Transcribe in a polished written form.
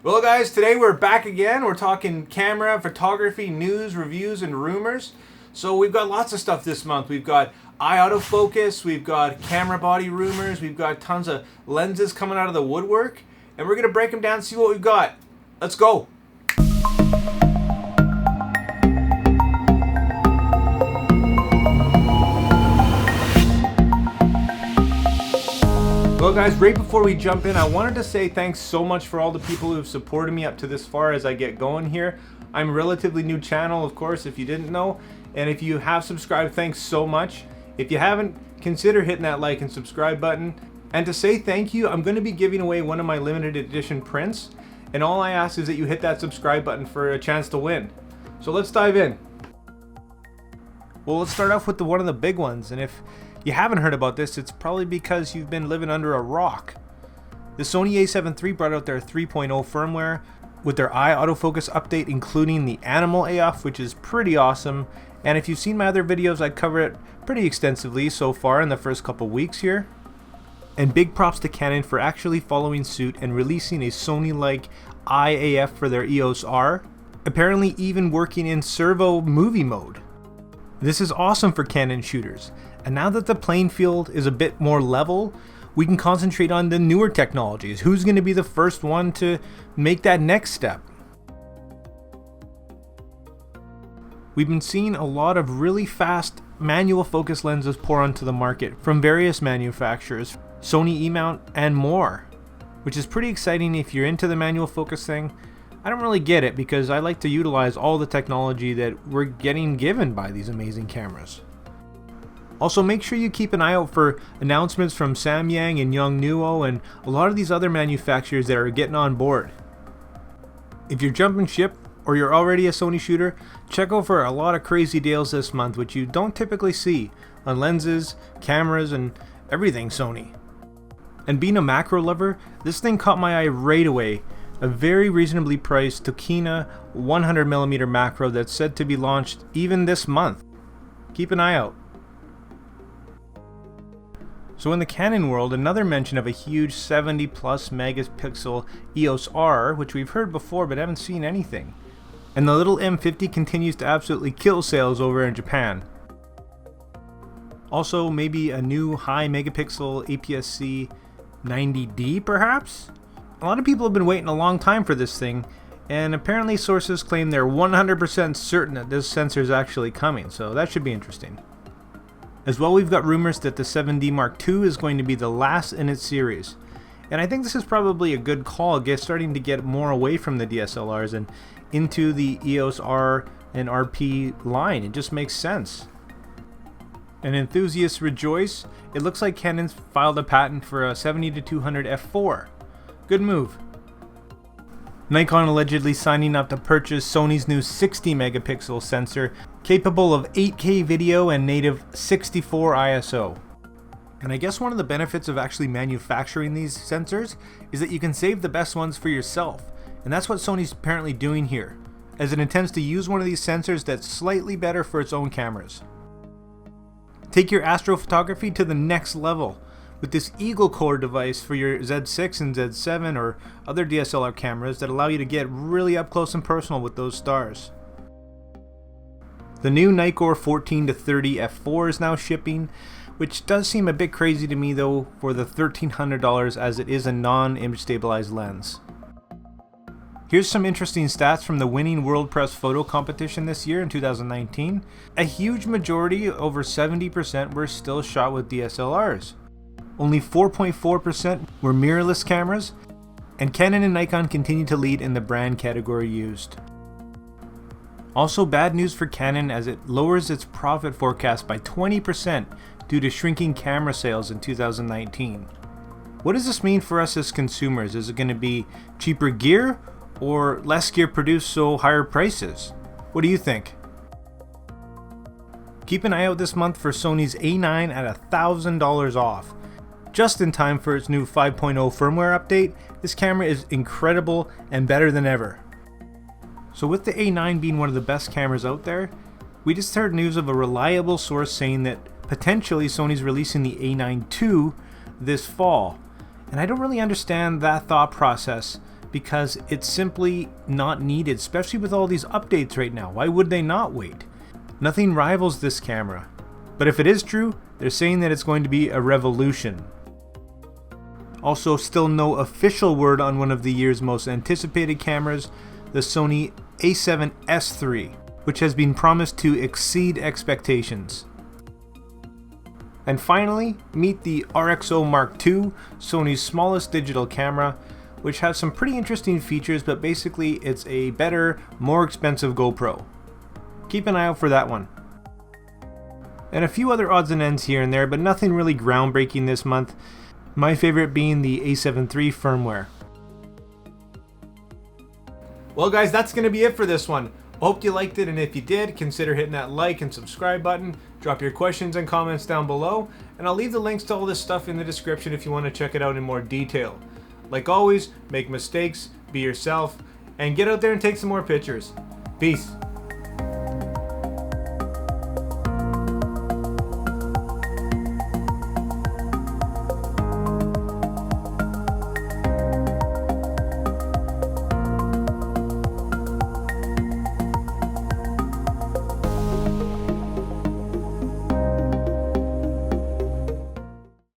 Well guys, today we're back again. We're talking camera, photography, news, reviews, and rumors. So we've got lots of stuff this month. We've got eye autofocus, we've got camera body rumors, we've got tons of lenses coming out of the woodwork, and we're gonna break them down and see what we've got. Let's go. Well guys, right before we jump in, I wanted to say thanks so much for all the people who have supported me up to this far as I get going here. I'm a relatively new channel, of course, if you didn't know. And if you have subscribed, thanks so much. If you haven't, consider hitting that like and subscribe button. And to say thank you, I'm going to be giving away one of my limited edition prints. And all I ask is that you hit that subscribe button for a chance to win. So let's dive in. Well, let's start off with one of the big ones. And if you haven't heard about this, it's probably because you've been living under a rock. The Sony A7 III brought out their 3.0 firmware with their eye autofocus update, including the Animal AF, which is pretty awesome. And if you've seen my other videos, I cover it pretty extensively so far in the first couple weeks here. And big props to Canon for actually following suit and releasing a Sony-like I AF for their EOS R, apparently even working in servo movie mode. This is awesome for Canon shooters. And now that the playing field is a bit more level, we can concentrate on the newer technologies. Who's going to be the first one to make that next step? We've been seeing a lot of really fast manual focus lenses pour onto the market from various manufacturers, Sony E-mount and more, which is pretty exciting if you're into the manual focus thing. I don't really get it because I like to utilize all the technology that we're getting given by these amazing cameras. Also, make sure you keep an eye out for announcements from Samyang and Yongnuo and a lot of these other manufacturers that are getting on board. If you're jumping ship or you're already a Sony shooter, check out for a lot of crazy deals this month which you don't typically see on lenses, cameras, and everything Sony. And being a macro lover, this thing caught my eye right away. A very reasonably priced Tokina 100mm macro that's said to be launched even this month. Keep an eye out. So in the Canon world, another mention of a huge 70 plus megapixel EOS R, which we've heard before but haven't seen anything. And the little M50 continues to absolutely kill sales over in Japan. Also, maybe a new high megapixel APS-C 90D perhaps? A lot of people have been waiting a long time for this thing, and apparently sources claim they're 100% certain that this sensor is actually coming, so that should be interesting. As well, we've got rumors that the 7D Mark II is going to be the last in its series. And I think this is probably a good call, starting to get more away from the DSLRs and into the EOS R and RP line. It just makes sense. And enthusiasts rejoice. It looks like Canon's filed a patent for a 70-200 f4. Good move. Nikon allegedly signing up to purchase Sony's new 60 megapixel sensor capable of 8K video and native 64 ISO. And I guess one of the benefits of actually manufacturing these sensors is that you can save the best ones for yourself. And that's what Sony's apparently doing here, as it intends to use one of these sensors that's slightly better for its own cameras. Take your astrophotography to the next level with this Eagle Core device for your Z6 and Z7 or other DSLR cameras that allow you to get really up close and personal with those stars. The new Nikkor 14-30 f4 is now shipping, which does seem a bit crazy to me though for the $1,300 as it is a non-image stabilized lens. Here's some interesting stats from the winning World Press Photo Competition this year in 2019. A huge majority, over 70%, were still shot with DSLRs. Only 4.4% were mirrorless cameras, and Canon and Nikon continue to lead in the brand category used. Also bad news for Canon as it lowers its profit forecast by 20% due to shrinking camera sales in 2019. What does this mean for us as consumers? Is it going to be cheaper gear or less gear produced so higher prices? What do you think? Keep an eye out this month for Sony's A9 at $1,000 off. Just in time for its new 5.0 firmware update, this camera is incredible and better than ever. So with the A9 being one of the best cameras out there, we just heard news of a reliable source saying that potentially Sony's releasing the A9 II this fall. And I don't really understand that thought process because it's simply not needed, especially with all these updates right now. Why would they not wait? Nothing rivals this camera. But if it is true, they're saying that it's going to be a revolution. Also, still no official word on one of the year's most anticipated cameras, the Sony A7S III, which has been promised to exceed expectations. And finally, meet the Rx0ii Mark II, Sony's smallest digital camera, which has some pretty interesting features, but basically it's a better, more expensive GoPro. Keep an eye out for that one. And a few other odds and ends here and there, but nothing really groundbreaking this month. My favorite being the A7 III firmware. Well guys, that's going to be it for this one. Hope you liked it, and if you did, consider hitting that like and subscribe button. Drop your questions and comments down below, and I'll leave the links to all this stuff in the description if you want to check it out in more detail. Like always, make mistakes, be yourself, and get out there and take some more pictures. Peace.